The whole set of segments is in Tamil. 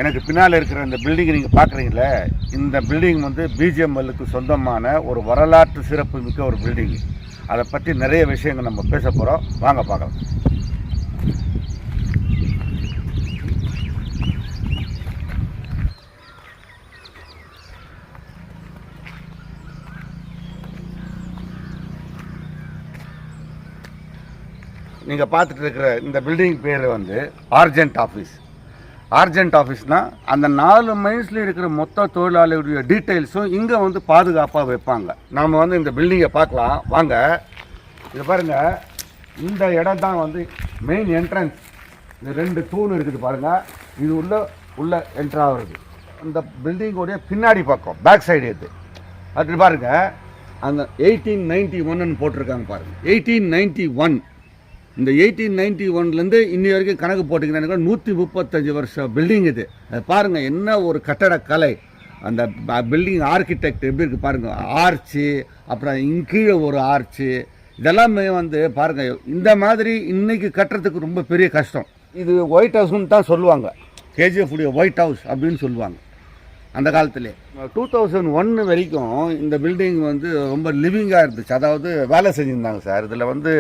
எனக்கு பின்னால் இருக்கிற இந்த பில்டிங் நீங்கள் பார்க்குறீங்களே, இந்த பில்டிங் வந்து பிஜிஎம்எல்லுக்கு சொந்தமான ஒரு வரலாற்று சிறப்பு மிக்க ஒரு பில்டிங். அதை பற்றி நிறைய விஷயங்கள் நம்ம பேச போகிறோம். வாங்க பார்க்கலாம். நீங்கள் பார்த்துட்டு இருக்கிற இந்த பில்டிங் பேர் வந்து ஆர்ஜென்ட் ஆஃபீஸ். ஆர்ஜென்ட் ஆஃபீஸ்னால் அந்த 4 மைல்ஸில் இருக்கிற மொத்த தொழிலாளிகளுடைய டீட்டெயில்ஸும் இங்கே வந்து பாதுகாப்பாக வைப்பாங்க. நாம் வந்து இந்த பில்டிங்கை பார்க்கலாம் வாங்க. இது பாருங்கள், இந்த இடம் தான் வந்து மெயின் என்ட்ரன்ஸ். இந்த 2 தூண் இருக்குது பாருங்கள், இது உள்ள என்ட்ரு ஆகுறது. இந்த பில்டிங்கோடைய பின்னாடி பக்கம் பேக் சைடு இது. அப்படி பாருங்கள், அந்த 1891 போட்டிருக்காங்க பாருங்கள். 1891. இந்த 1891லேருந்து இன்னி வரைக்கும் கணக்கு போட்டிங்கன்னா 135 வருஷம் பில்டிங் இது. அது பாருங்கள், என்ன ஒரு கட்டடக்கலை. அந்த பில்டிங் ஆர்கிடெக்ட் எப்படி இருக்குது பாருங்கள். ஆர்ச்சு, அப்புறம் கீழே ஒரு ஆர்ச்சு, இதெல்லாமே வந்து பாருங்கள். இந்த மாதிரி இன்றைக்கி கட்டுறதுக்கு ரொம்ப பெரிய கஷ்டம். இது ஒயிட் ஹவுஸ்ன்னு தான் சொல்லுவாங்க. கேஜிஎஃப் உடைய ஒயிட் ஹவுஸ் அப்படின்னு சொல்லுவாங்க அந்த காலத்துலேயே. 2001 வரைக்கும் இந்த பில்டிங் வந்து ரொம்ப லிவிங்காக இருந்துச்சு. அதாவது வேலை செஞ்சுருந்தாங்க சார். இதில் வந்து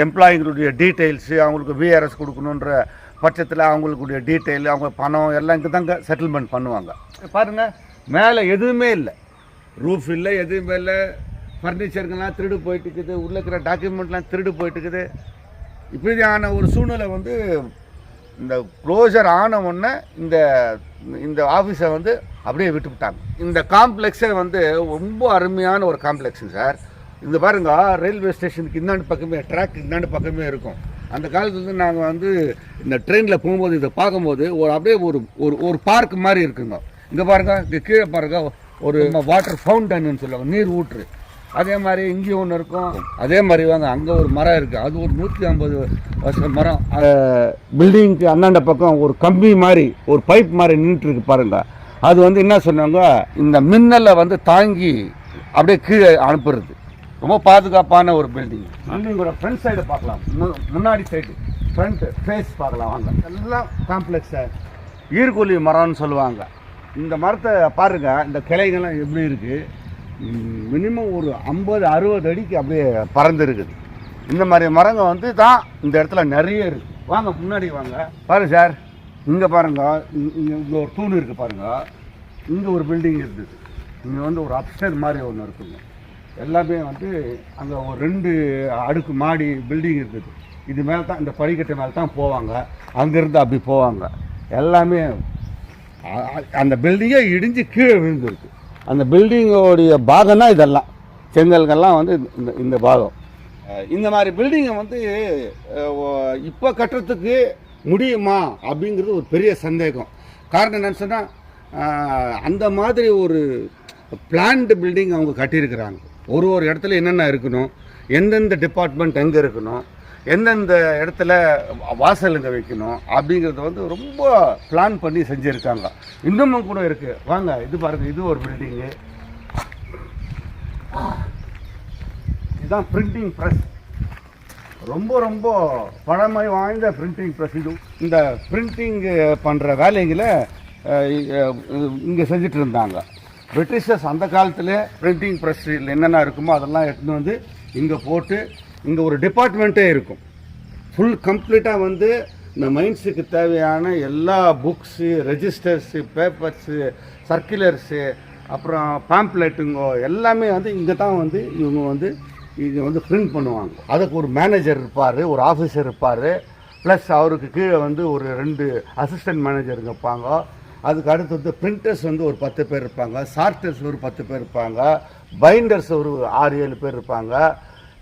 எம்ப்ளாயிங்களுடைய டீட்டெயில்ஸு, அவங்களுக்கு விஆர்எஸ் கொடுக்கணுன்ற பட்சத்தில் அவங்களுக்குடைய டீட்டெயில், அவங்க பணம் எல்லாம் இங்கே தாங்க செட்டில்மெண்ட் பண்ணுவாங்க. பாருங்கள், மேலே எதுவுமே இல்லை, ரூஃப் இல்லை, எதுவுமே இல்லை. ஃபர்னிச்சருங்கெல்லாம் திருடு போயிட்டு இருக்குது, உள்ளே இருக்கிற டாக்குமெண்ட்லாம் திருடு போயிட்டு இருக்குது. இப்படியான ஒரு சூழ்நிலை வந்து இந்த க்ளோசர் ஆன உடனே இந்த ஆஃபீஸை வந்து அப்படியே விட்டுவிட்டாங்க. இந்த காம்ப்ளெக்ஸே வந்து ரொம்ப அருமையான ஒரு காம்ப்ளெக்ஸுங்க சார். இந்த பாருங்க, ரயில்வே ஸ்டேஷனுக்கு இந்தாண்டு பக்கமே, ட்ராக் இந்தாண்டு பக்கமே இருக்கும். அந்த காலத்துல நாங்கள் வந்து இந்த ட்ரெயினில் போகும்போது இதை பார்க்கும்போது அப்படியே ஒரு பார்க் மாதிரி இருக்குங்க. இங்கே பாருங்கள், இங்கே கீழே பாருங்கள், ஒரு வாட்டர் ஃபவுண்டன்னு சொல்லுவாங்க, நீர் ஊற்று. அதே மாதிரி இங்கேயும் ஒன்று இருக்கும். அதே மாதிரி வாங்க, அங்கே ஒரு மரம் இருக்குது, அது ஒரு 150 வருஷம் மரம். பில்டிங்க்கு அந்தாண்ட பக்கம் ஒரு கம்பி மாதிரி, ஒரு பைப் மாதிரி நின்றுட்டுருக்கு பாருங்கள். அது வந்து என்ன சொன்னாங்க, இந்த மின்னலை வந்து தாங்கி அப்படியே கீழே அனுப்புறது. ரொம்ப பாதுகாப்பான ஒரு பில்டிங். பில்டிங்கோட ஃப்ரண்ட் சைடு பார்க்கலாம், முன்னாடி சைடு ஃப்ரண்ட் ஃபேஸ் பார்க்கலாம் வாங்க. எல்லாம் காம்ப்ளெக்ஸை ஈர்கொல்லி மரம்னு சொல்லுவாங்க. இந்த மரத்தை பாருங்கள், இந்த கிளைகள்லாம் எப்படி இருக்குது. மினிமம் ஒரு 50-60 அடிக்கு அப்படியே பறந்து இருக்குது. இந்த மாதிரி மரங்கள் வந்து தான் இந்த இடத்துல நிறைய இருக்குது. வாங்க முன்னாடி வாங்க. பாருங்க சார், இங்கே பாருங்கள், இங்கே ஒரு தூண் இருக்குது பாருங்கள். இங்கே ஒரு பில்டிங் இருக்குது. இங்கே வந்து ஒரு அப்ஸ்டேர் மாதிரி ஒன்று இருக்குங்க. எல்லாமே வந்து அங்கே ஒரு 2 அடுக்கு மாடி பில்டிங் இருக்குது. இது மேலே தான், இந்த படிக்கட்டு மேலே தான் போவாங்க. அங்கேருந்து அப்படி போவாங்க. எல்லாமே அந்த பில்டிங்கே இடிஞ்சு கீழே விழுந்துருக்கு. அந்த பில்டிங்கோடைய பாகம் தான் இதெல்லாம், செங்கல்கள்லாம் வந்து இந்த பாகம். இந்த மாதிரி பில்டிங்கை வந்து இப்போ கட்டுறதுக்கு முடியுமா அப்படிங்கிறது ஒரு பெரிய சந்தேகம். காரணம் என்னன்னு சொன்னால், அந்த மாதிரி ஒரு பிளான்டு பில்டிங் அவங்க கட்டியிருக்கிறாங்க. ஒரு இடத்துல என்னென்ன இருக்கணும், எந்தெந்த டிபார்ட்மெண்ட் எங்கே இருக்கணும், எந்தெந்த இடத்துல வாசலுங்க வைக்கணும் அப்படிங்கிறத வந்து ரொம்ப பிளான் பண்ணி செஞ்சுருக்காங்க. இன்னமும் கூட இருக்குது. வாங்க, இது பாருங்கள், இது ஒரு பில்டிங்கு. இதுதான் பிரிண்டிங் ப்ரெஸ். ரொம்ப ரொம்ப பழமை வாய்ந்த பிரிண்டிங் ப்ரெஸ் இது. இந்த பிரிண்டிங் பண்ணுற வேலைகளை இங்கே செஞ்சுட்டு இருந்தாங்க பிரிட்டிஷர்ஸ். அந்த காலத்தில் பிரிண்டிங் ப்ரெஸ்ஸில் என்னென்ன இருக்குமோ அதெல்லாம் எடுத்துன்னு வந்து இங்கே போட்டு, இங்கே ஒரு டிபார்ட்மெண்ட்டே இருக்கும். ஃபுல் கம்ப்ளீட்டாக வந்து இந்த மைன்ஸுக்கு தேவையான எல்லா புக்ஸு, ரெஜிஸ்டர்ஸு, பேப்பர்ஸு, சர்க்குலர்ஸு, அப்புறம் பாம்ப்ளெட்டுங்கோ எல்லாமே வந்து இங்கே தான் வந்து இவங்க வந்து இங்கே வந்து பிரிண்ட் பண்ணுவாங்க. அதுக்கு ஒரு மேனேஜர் இருப்பார், ஒரு ஆஃபீஸர் இருப்பார், ப்ளஸ் அவருக்கு கீழே வந்து ஒரு 2 அசிஸ்டன்ட் மேனேஜருங்க இருப்பாங்க. அதுக்கு அடுத்து வந்து பிரிண்டர்ஸ் வந்து ஒரு 10 பேர் இருப்பாங்க, சார்ட்டர்ஸ் ஒரு 10 பேர் இருப்பாங்க, பைண்டர்ஸ் ஒரு 6-7 பேர் இருப்பாங்க,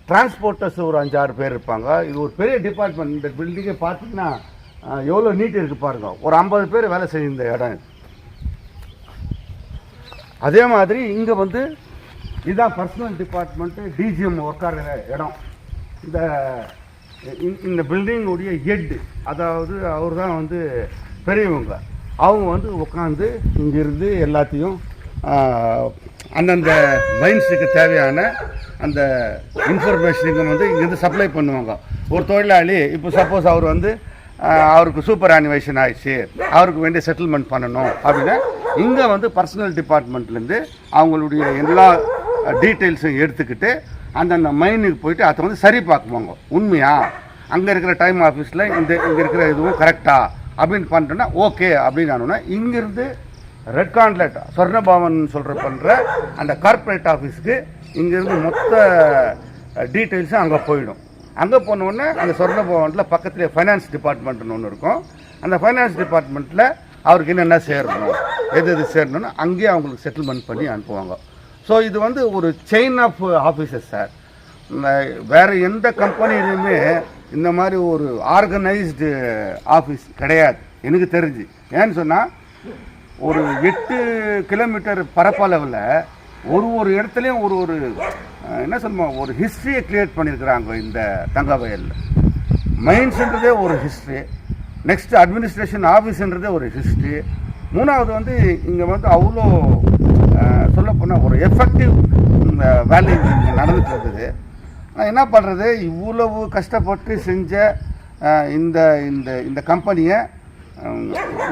டிரான்ஸ்போர்ட்டர்ஸ் ஒரு 5-6 பேர் இருப்பாங்க. இது ஒரு பெரிய டிபார்ட்மெண்ட். இந்த பில்டிங்கை பார்த்தீங்கன்னா எவ்வளோ நீட் இருக்குது பாருங்கள். ஒரு 50 பேர் வேலை செய்யும் இந்த இடம். அதே மாதிரி இங்கே வந்து இதுதான் பர்சனல் டிபார்ட்மெண்ட்டு, டிஜிஎம் உட்கார இடம். இந்த பில்டிங்குடைய ஹெட், அதாவது அவர் தான் வந்து பெரியவங்க. அவங்க வந்து உட்காந்து இங்கிருந்து எல்லாத்தையும் அந்தந்த மைன்ஸுக்கு தேவையான அந்த இன்ஃபர்மேஷனுக்கு வந்து இங்கேருந்து சப்ளை பண்ணுவாங்க. ஒரு தொழிலாளி இப்போ சப்போஸ் அவர் வந்து அவருக்கு சூப்பர் ஆனிவேஷன் ஆயிடுச்சு, அவருக்கு வேண்டிய செட்டில்மெண்ட் பண்ணணும் அப்படின்னா இங்கே வந்து பர்சனல் டிபார்ட்மெண்ட்லேருந்து அவங்களுடைய எல்லா டீட்டெயில்ஸும் எடுத்துக்கிட்டு அந்தந்த மைனுக்கு போயிட்டு அதை வந்து சரி பார்க்குவாங்க. உண்மையா அங்கே இருக்கிற டைம் ஆஃபீஸில் இங்கே இருக்கிற இதுவும் கரெக்டா அப்படின்னு பண்ணிட்டோன்னா ஓகே அப்படின்னு ஆனோன்னா இங்கேருந்து ரெட் கான்ட்லெட் சொர்ணபவன் பண்ணுற அந்த கார்ப்பரேட் ஆஃபீஸுக்கு இங்கேருந்து மொத்த டீட்டெயில்ஸும் அங்கே போயிடும். அங்கே போனோடனே அந்த சொர்ணபவனில் பக்கத்துலேயே ஃபைனான்ஸ் டிபார்ட்மெண்ட்னு ஒன்று இருக்கும். அந்த ஃபைனான்ஸ் டிபார்ட்மெண்ட்டில் அவருக்கு என்னென்ன சேரணும், எது சேரணும்னு அங்கேயே அவங்களுக்கு செட்டில்மெண்ட் பண்ணி அனுப்புவாங்க. ஸோ இது வந்து ஒரு செயின் ஆஃப் ஆஃபீஸஸ் சார். வேறு எந்த கம்பெனிலையுமே இந்த மாதிரி ஒரு ஆர்கனைஸ்டு ஆஃபீஸ் கிடையாது எனக்கு தெரிஞ்சு. ஏன்னு சொன்னால் ஒரு 8 கிலோமீட்டர் பரப்பளவில் ஒரு இடத்துலையும் ஒரு என்ன சொல்லுவோம் ஒரு ஹிஸ்ட்ரியை க்ரியேட் பண்ணியிருக்கிறாங்க. இந்த தங்கவயலில் மைன்ஸ்ன்றதே ஒரு ஹிஸ்ட்ரி, நெக்ஸ்ட் அட்மினிஸ்ட்ரேஷன் ஆஃபீஸ்ன்றதே ஒரு ஹிஸ்ட்ரி, மூணாவது வந்து இங்கே வந்து அவ்வளோ சொல்லப்போனால் ஒரு எஃபெக்டிவ் வேலை இங்கே நடந்துட்டு இருக்குது. என்ன பண்ணுறது, இவ்வளவு கஷ்டப்பட்டு செஞ்ச இந்த இந்த இந்த கம்பெனியை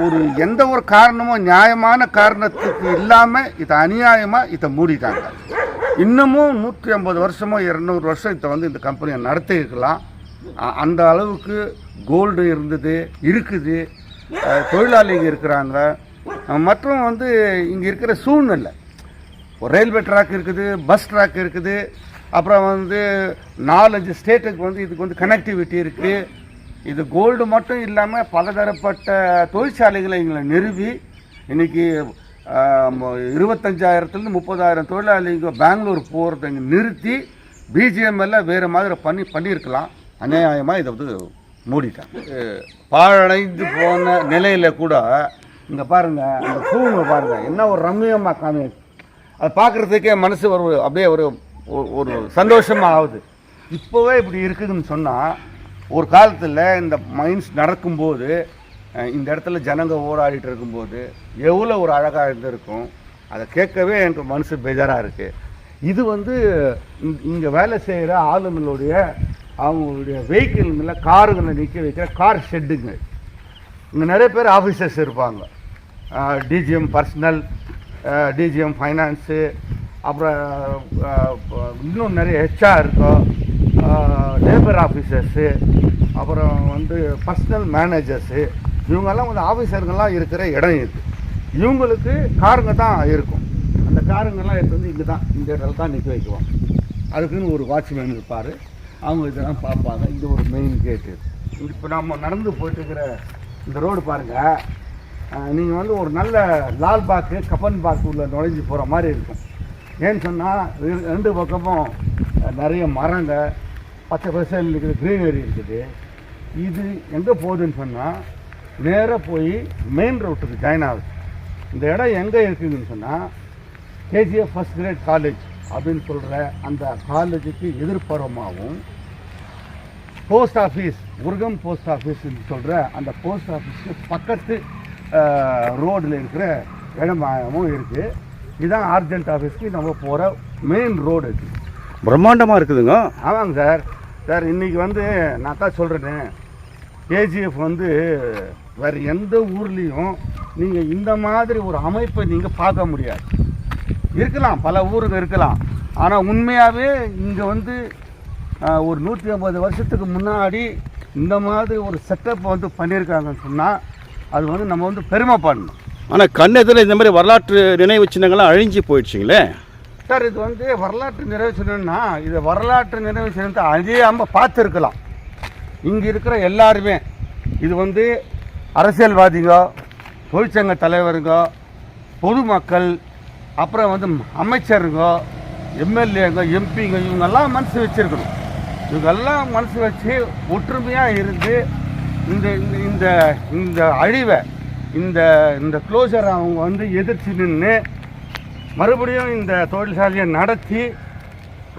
ஒரு எந்த ஒரு காரணமும் நியாயமான காரணத்துக்கு இல்லாமல் இதை அநியாயமாக இதை மூடிட்டாங்க. இன்னமும் 150 வருஷமோ 200 வருஷம் இதை வந்து இந்த கம்பெனியை நடத்தி இருக்கலாம். அந்த அளவுக்கு கோல்டு இருக்குது, தொழிலாளிங்க இருக்கிறாங்க. மற்றும் வந்து இங்கே இருக்கிற சூழ்நிலை, ஒரு ரயில்வே ட்ராக் இருக்குது, பஸ் ட்ராக் இருக்குது, அப்புறம் வந்து 4-5 ஸ்டேட்டுக்கு வந்து இதுக்கு வந்து கனெக்டிவிட்டி இருக்குது. இது கோல்டு மட்டும் இல்லாமல் பலதரப்பட்ட தொழிற்சாலைகளை இங்கே நிறுவி இன்றைக்கி 25,000 30,000 தொழிலாளிங்க பெங்களூர் போகிறத இங்கே நிறுத்தி பிஜிஎம்எல்லாம் வேறு மாதிரி பண்ணியிருக்கலாம். அநியாயமாக இதை வந்து மூடிட்டாங்க. பாழடைந்து போன நிலையில் கூட இங்கே பாருங்கள், அந்த தூணை பாருங்கள், என்ன ஒரு ரம்மியமாக காமி, அதை பார்க்குறதுக்கே மனசு அப்படியே ஒரு சந்தோஷமாக ஆகுது. இப்போவே இப்படி இருக்குதுன்னு சொன்னால் ஒரு காலத்தில் இந்த மைன்ஸ் நடக்கும்போது இந்த இடத்துல ஜனங்க ஓடாடிட்டு இருக்கும்போது எவ்வளோ ஒரு அழகாக இருந்திருக்கும். அதை கேட்கவே எனக்கு மனசு பேஜாராக இருக்குது. இது வந்து இங்கே வேலை செய்கிற ஆளுங்களுடைய அவங்களுடைய வெஹிக்கிள்களை காருங்களை நிற்க வைக்கிற கார் ஷெட்டுங்க. இங்கே நிறைய பேர் ஆஃபீஸர்ஸ் இருப்பாங்க, டிஜிஎம் பர்சனல், டிஜிஎம் ஃபைனான்ஸு, அப்புறம் இன்னும் நிறைய ஹெச்ஆர் இருக்கும், லேபர் ஆஃபீஸர்ஸு, அப்புறம் வந்து பர்சனல் மேனேஜர்ஸு, இவங்கெல்லாம் வந்து ஆஃபீஸருங்கெல்லாம் இருக்கிற இடம் இது. இவங்களுக்கு காருங்க தான் இருக்கும். அந்த காருங்கெல்லாம் எடுத்து வந்து இங்கே தான் இந்த இடத்துல தான் நிற்க வைக்குவோம். அதுக்குன்னு ஒரு வாட்ச்மேன் இருப்பார், அவங்க இதெல்லாம் பார்ப்பாங்க. இது ஒரு மெயின் கேட்டு. இப்போ நம்ம நடந்து போயிட்டுருக்கிற இந்த ரோடு பாருங்கள், நீங்கள் வந்து ஒரு நல்ல லால்பாக்கு கப்பன்பாக்கு உள்ள நுழைஞ்சி போகிற மாதிரி இருக்கும். ஏன்னு சொன்னால் 2 பக்கமும் நிறைய மரங்க, பச்சை பசல் இருக்குது, க்ரீனரி இருக்குது. இது எங்கே போகுதுன்னு சொன்னால் நேராக போய் மெயின் ரோட்டுக்கு ஜாயின் ஆகுது. இந்த இடம் எங்கே இருக்குதுன்னு சொன்னால் கேஜிஎஃப் ஃபர்ஸ்ட் கிரேட் காலேஜ் அப்படின்னு சொல்கிற அந்த காலேஜுக்கு எதிர்ப்புறமாகவும் போஸ்ட் ஆஃபீஸ், முருகம் போஸ்ட் ஆஃபீஸ்ன்னு சொல்கிற அந்த போஸ்ட் ஆஃபீஸுக்கு பக்கத்து ரோடில் இருக்கிற இடமாகவும் இருக்குது. இதுதான் ஆர்ஜென்ட் ஆஃபீஸ்க்கு நம்ம போகிற மெயின் ரோடு இருக்குது. பிரம்மாண்டமாக இருக்குதுங்க. ஆமாங்க சார். இன்றைக்கி வந்து நான் தான் சொல்கிறேன்னு, கேஜிஎஃப் வந்து வேறு எந்த ஊர்லேயும் நீங்கள் இந்த மாதிரி ஒரு அமைப்பை நீங்கள் பார்க்க முடியாது. இருக்கலாம், பல ஊருங்க இருக்கலாம். ஆனால் உண்மையாகவே இங்கே வந்து ஒரு 150 வருஷத்துக்கு முன்னாடி இந்த மாதிரி ஒரு செட்டப் வந்து பண்ணியிருக்காங்கன்னு சொன்னால் அது வந்து நம்ம வந்து பெருமைப்படணும். ஆனால் கண்ணெதில் இந்த மாதிரி வரலாற்று நினைவு சின்னங்கள்லாம் அழிஞ்சு போயிடுச்சிங்களே சார். இது வந்து வரலாற்று நிறைவு சின்னம்னா இது வரலாற்று நிறைவு சின்னத்தை அழியாமல் பார்த்துருக்கலாம். இங்கே இருக்கிற எல்லாருமே, இது வந்து அரசியல்வாதிங்க, தொழிற்சங்க தலைவருங்க, பொதுமக்கள், அப்புறம் வந்து அமைச்சருங்க, எம்எல்ஏங்க, எம்பிங்க, இவங்கெல்லாம் மனசு வச்சுருக்கணும். இவங்கெல்லாம் மனசு வச்சு ஒற்றுமையாக இருந்து இந்த இந்த இந்த அழிவை, இந்த இந்த க்ளோஸரை அவங்க வந்து எதிர்த்து நின்று மறுபடியும் இந்த தொழிற்சாலையை நடத்தி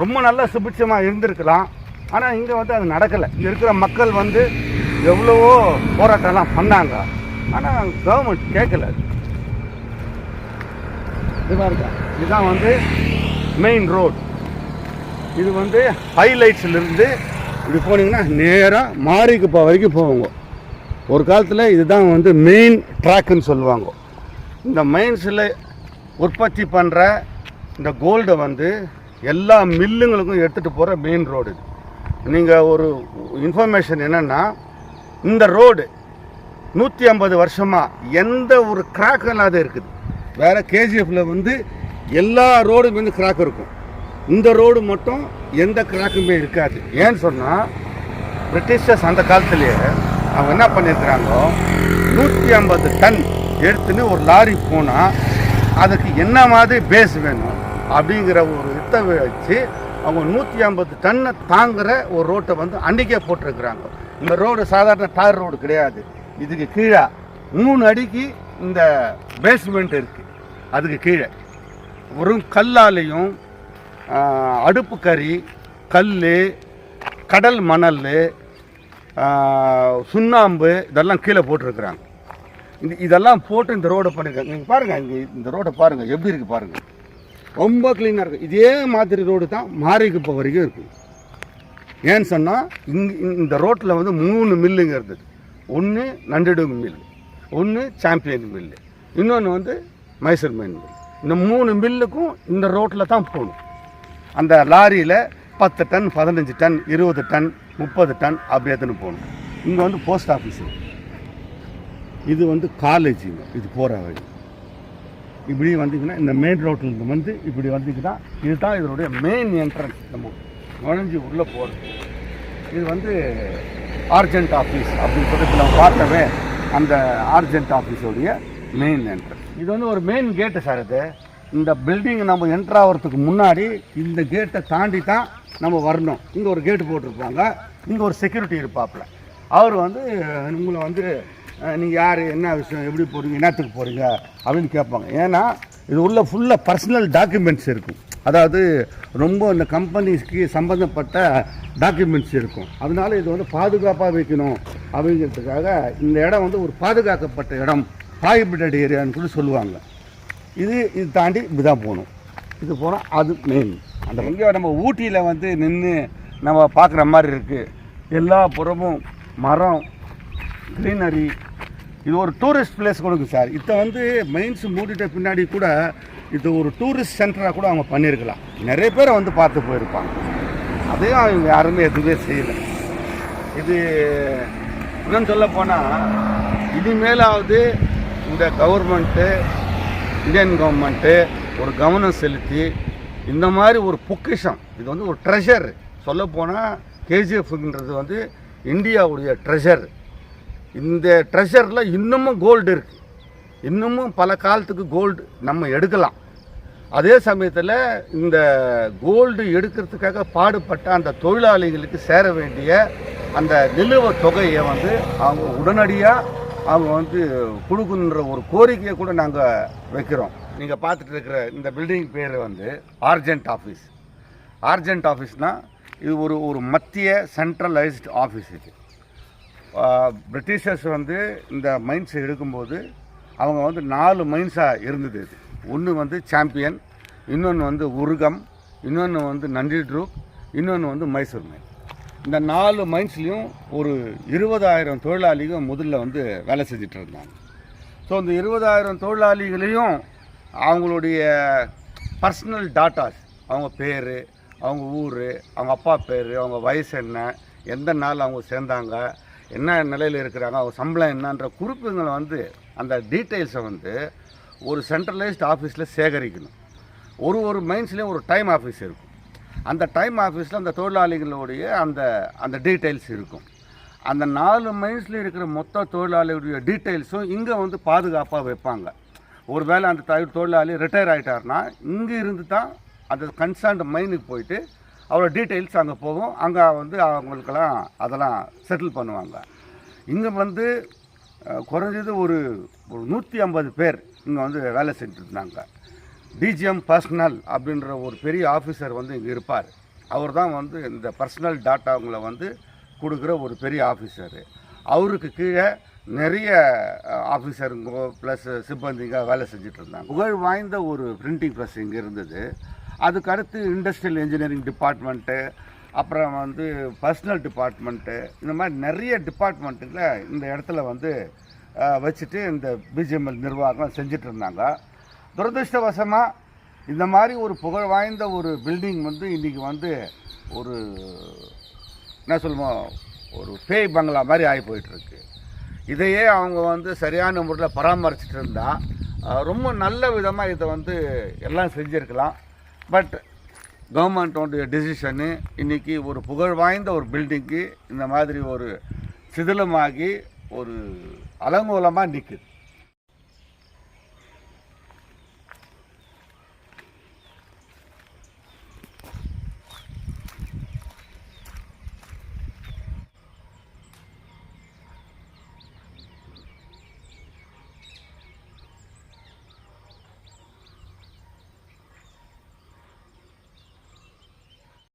ரொம்ப நல்ல சுபிட்சமாக இருந்திருக்கலாம். ஆனால் இங்கே வந்து அது நடக்கலை. இங்கே இருக்கிற மக்கள் வந்து எவ்வளவோ போராட்டம்லாம் பண்ணாங்க, ஆனால் கவர்மெண்ட் கேட்கல. இதுதான் வந்து மெயின் ரோடு. இது வந்து ஹைலைட்ஸ்லேருந்து இப்படி போனீங்கன்னா நேராக மாரிக்குப்பா வரைக்கும் போவாங்க. ஒரு காலத்தில் இதுதான் வந்து மெயின் ட்ராக்குன்னு சொல்லுவாங்க. இந்த மைன்ஸில் உற்பத்தி பண்ணுற இந்த கோல்டை வந்து எல்லா மில்லுங்களுக்கும் எடுத்துகிட்டு போகிற மெயின் ரோடு இது. நீங்கள் ஒரு இன்ஃபர்மேஷன் என்னென்னா, இந்த ரோடு 150 வருஷமாக எந்த ஒரு கிராக்கும் இல்லாத இருக்குது. வேறு கேஜிஎஃப்பில் வந்து எல்லா ரோடும் வந்து கிராக் இருக்கும், இந்த ரோடு மட்டும் எந்த கிராக்குமே இருக்காது. ஏன்னு சொன்னால், பிரிட்டிஷர்ஸ் அந்த காலத்துலேயே அவங்க என்ன பண்ணியிருக்கிறாங்க, 150 டன் எடுத்துன்னு ஒரு லாரி போனால் அதுக்கு என்ன மாதிரி பேஸ் வேணும் அப்படிங்கிற ஒரு இதை வச்சு அவங்க 150 டன்னை தாங்குகிற ஒரு ரோட்டை வந்து அன்றைக்கே போட்டிருக்கிறாங்க. இந்த ரோடு சாதாரண தார் ரோடு கிடையாது. இதுக்கு கீழே 3 அடிக்கு இந்த பேஸ்மெண்ட் இருக்குது. அதுக்கு கீழே ஒரு கல்லாலையும் அடுப்பு கறி, கல், கடல் மணல், சுண்ணாம்பு இதெல்லாம் கீழே போட்டிருக்கிறாங்க. இதெல்லாம் போட்டு இந்த ரோடை பண்ணியிருக்காங்க. நீங்கள் பாருங்கள், இங்கே இந்த ரோடை பாருங்கள் எப்படி இருக்குது பாருங்கள், ரொம்ப க்ளீனாக இருக்குது. இதே மாதிரி ரோடு தான் மாரிக்குப்போ வரைக்கும் இருக்குது. ஏன்னு சொன்னால், இந்த ரோட்டில் வந்து 3 மில்லுங்க இருந்தது. ஒன்று நண்டிடுகு மில், ஒன்று சாம்பியன் மில்லு, இன்னொன்று வந்து மைசூர் மைன் மில். இந்த 3 மில்லுக்கும் இந்த ரோட்டில் தான் போகணும். அந்த லாரியில் 10 டன், 15 டன், 20 டன், 30 டன் அப்படி எடுத்துன்னு போகணும். இங்கே வந்து போஸ்ட் ஆஃபீஸு, இது வந்து காலேஜுங்க, இது போகிற வழி. இப்படி வந்தீங்கன்னா இந்த மெயின் ரோட்டில் வந்து இப்படி வந்தீங்கன்னா இதுதான் இதனுடைய மெயின் என்ட்ரன்ஸ். நம்ம நுழைஞ்சி உள்ளே போகிறது இது வந்து ஆர்ஜென்ட் ஆஃபீஸ் அப்படின்னு சொல்லிட்டு நம்ம பார்த்தவே அந்த ஆர்ஜென்ட் ஆஃபீஸோடைய மெயின் என்ட்ரன்ஸ். இது வந்து ஒரு மெயின் கேட்டு சார். இது இந்த பில்டிங் நம்ம என்ட்ரு ஆகிறதுக்கு முன்னாடி இந்த கேட்டை தாண்டி தான் நம்ம வரணும். இங்கே ஒரு கேட்டு போட்டிருப்பாங்க, இங்கே ஒரு செக்யூரிட்டி இருப்பாப்புல. அவர் வந்து உங்களை வந்து நீங்கள் யார், என்ன விஷயம், எப்படி போகிறீங்க, என்னத்துக்கு போகிறீங்க அப்படின்னு கேட்பாங்க. ஏன்னா இது உள்ள ஃபுல்லாக பர்சனல் டாக்குமெண்ட்ஸ் இருக்கும். அதாவது ரொம்ப இந்த கம்பெனிஸ்க்கு சம்மந்தப்பட்ட டாக்குமெண்ட்ஸ் இருக்கும். அதனால இது வந்து பாதுகாப்பாக வைக்கணும் அப்படிங்கிறதுக்காக இந்த இடம் வந்து ஒரு பாதுகாக்கப்பட்ட இடம், ப்ராஹிபிட்டட் ஏரியான்னு கூட சொல்லுவாங்க. இது தாண்டி இப்படி தான் போகணும். இது போனால் அது மெயின். அந்த எங்கேயோ நம்ம ஊட்டியில் வந்து நின்று நம்ம பார்க்குற மாதிரி இருக்குது. எல்லா புறமும் மரம், க்ரீனரி. இது ஒரு டூரிஸ்ட் பிளேஸ் கொடுங்க சார். இதை வந்து மெயின்ஸ் மூடிட்ட பின்னாடி கூட இது ஒரு டூரிஸ்ட் சென்டராக கூட அவங்க பண்ணியிருக்கலாம். நிறைய பேரை வந்து பார்த்து போயிருப்பாங்க. அதையும் அவங்க யாருமே எதுவுமே செய்யலை. இது இன்னும் சொல்ல போனால், இனிமேலாவது இந்த கவர்மெண்ட்டு, இந்தியன் கவர்மெண்ட்டு ஒரு கவனம் செலுத்தி இந்த மாதிரி ஒரு பொக்கிஷம், இது வந்து ஒரு ட்ரெஷர். சொல்லப்போனால் கேஜிஎஃப்ங்கிறது வந்து இந்தியாவுடைய ட்ரெஷர். இந்த ட்ரெஷரில் இன்னமும் கோல்டு இருக்குது. இன்னமும் பல காலத்துக்கு கோல்டு நம்ம எடுக்கலாம். அதே சமயத்தில் இந்த கோல்டு எடுக்கிறதுக்காக பாடுபட்ட அந்த தொழிலாளிகளுக்கு சேர வேண்டிய அந்த நிலுவ தொகையை வந்து அவங்க உடனடியாக அவங்க வந்து கொடுக்குன்ற ஒரு கோரிக்கையை கூட நாங்கள் வைக்கிறோம். நீங்கள் பார்த்துட்டு இருக்கிற இந்த பில்டிங் பேர் வந்து ஆர்ஜென்ட் ஆஃபீஸ். ஆர்ஜென்ட் ஆஃபீஸ்னால் இது ஒரு மத்திய சென்ட்ரலைஸ்டு ஆஃபீஸ். இது பிரிட்டிஷர்ஸ் வந்து இந்த மைன்ஸ் எடுக்கும்போது அவங்க வந்து 4 மைன்ஸாக இருந்தது. இது ஒன்று வந்து சாம்பியன், இன்னொன்று வந்து உருகம், இன்னொன்று வந்து நண்டிடுக், இன்னொன்று வந்து மைசூர் மைன். இந்த 4 மைன்ஸ்லேயும் ஒரு 20,000 தொழிலாளிகள் முதல்ல வந்து வேலை செஞ்சுட்டு இருந்தாங்க. ஸோ இந்த 20,000 தொழிலாளிகளையும் அவங்களுடைய பர்சனல் டாட்டாஸ், அவங்க பேர், அவங்க ஊர், அவங்க அப்பா பேர், அவங்க வயசு என்ன, எந்த நாள் அவங்க சேர்ந்தாங்க, என்ன நிலையில் இருக்கிறாங்க, அவங்க சம்பளம் என்னன்ற குறிப்புங்களை வந்து அந்த டீட்டெயில்ஸை வந்து ஒரு சென்ட்ரலைஸ்ட் ஆஃபீஸில் சேகரிக்கணும். ஒரு மைன்ஸ்லேயும் ஒரு டைம் ஆஃபீஸ் இருக்கும். அந்த டைம் ஆஃபீஸில் அந்த தொழிலாளிகளுடைய அந்த டீட்டெயில்ஸ் இருக்கும். அந்த 4 மைன்ஸில் இருக்கிற மொத்த தொழிலாளிகளுடைய டீட்டெயில்ஸும் இங்கே வந்து பாதுகாப்பாக வைப்பாங்க. ஒரு வேளை அந்த தொழிலாளி ரிட்டையர் ஆகிட்டார்னா இங்கே இருந்து தான் அந்த கன்சர்ன்ட் மைனுக்கு போயிட்டு அவரோட டீட்டெயில்ஸ் அங்கே போகும். அங்கே வந்து அவங்களுக்கெல்லாம் அதெல்லாம் செட்டில் பண்ணுவாங்க. இங்கே வந்து குறைஞ்சது ஒரு 150 பேர் இங்கே வந்து வேலை செஞ்சுருந்தாங்க. டிஜிஎம் பர்சனல் அப்படின்ற ஒரு பெரிய ஆஃபீஸர் வந்து இங்கே இருப்பார். அவர் தான் வந்து இந்த பர்சனல் டாட்டாங்களை வந்து கொடுக்குற ஒரு பெரிய ஆஃபீஸரு. அவருக்கு கீழே நிறைய ஆஃபீஸருங்க ப்ளஸ் சிப்பந்திங்க வேலை செஞ்சுட்டு இருந்தாங்க. புகழ் வாய்ந்த ஒரு பிரிண்டிங் ப்ரெஸ் இங்கே இருந்தது. அதுக்கு அடுத்து இண்டஸ்ட்ரியல் இன்ஜினியரிங் டிபார்ட்மெண்ட்டு, அப்புறம் வந்து பர்சனல் டிபார்ட்மெண்ட்டு, இந்த மாதிரி நிறைய டிபார்ட்மெண்ட்டுல இந்த இடத்துல வந்து வச்சுட்டு இந்த பிஜிஎம்எல் நிர்வாகம் செஞ்சுட்டு இருந்தாங்க. துரதிருஷ்டவசமாக இந்த மாதிரி ஒரு புகழ் வாய்ந்த ஒரு பில்டிங் வந்து இன்றைக்கி வந்து ஒரு என்ன சொல்லுவோம், ஒரு பேய் பங்களா மாதிரி ஆகி போயிட்டுருக்கு. இதையே அவங்க வந்து சரியான முறையில் பராமரிச்சுட்டு இருந்தால் ரொம்ப நல்ல விதமாக இதை வந்து எல்லாம் செஞ்சுருக்கலாம். பட் கவர்மெண்ட்டோடைய டெசிஷனு இன்றைக்கி ஒரு புகழ் வாய்ந்த ஒரு பில்டிங்கு இந்த மாதிரி ஒரு சிதிலமாகி ஒரு அலங்கோலமாக நிற்குது.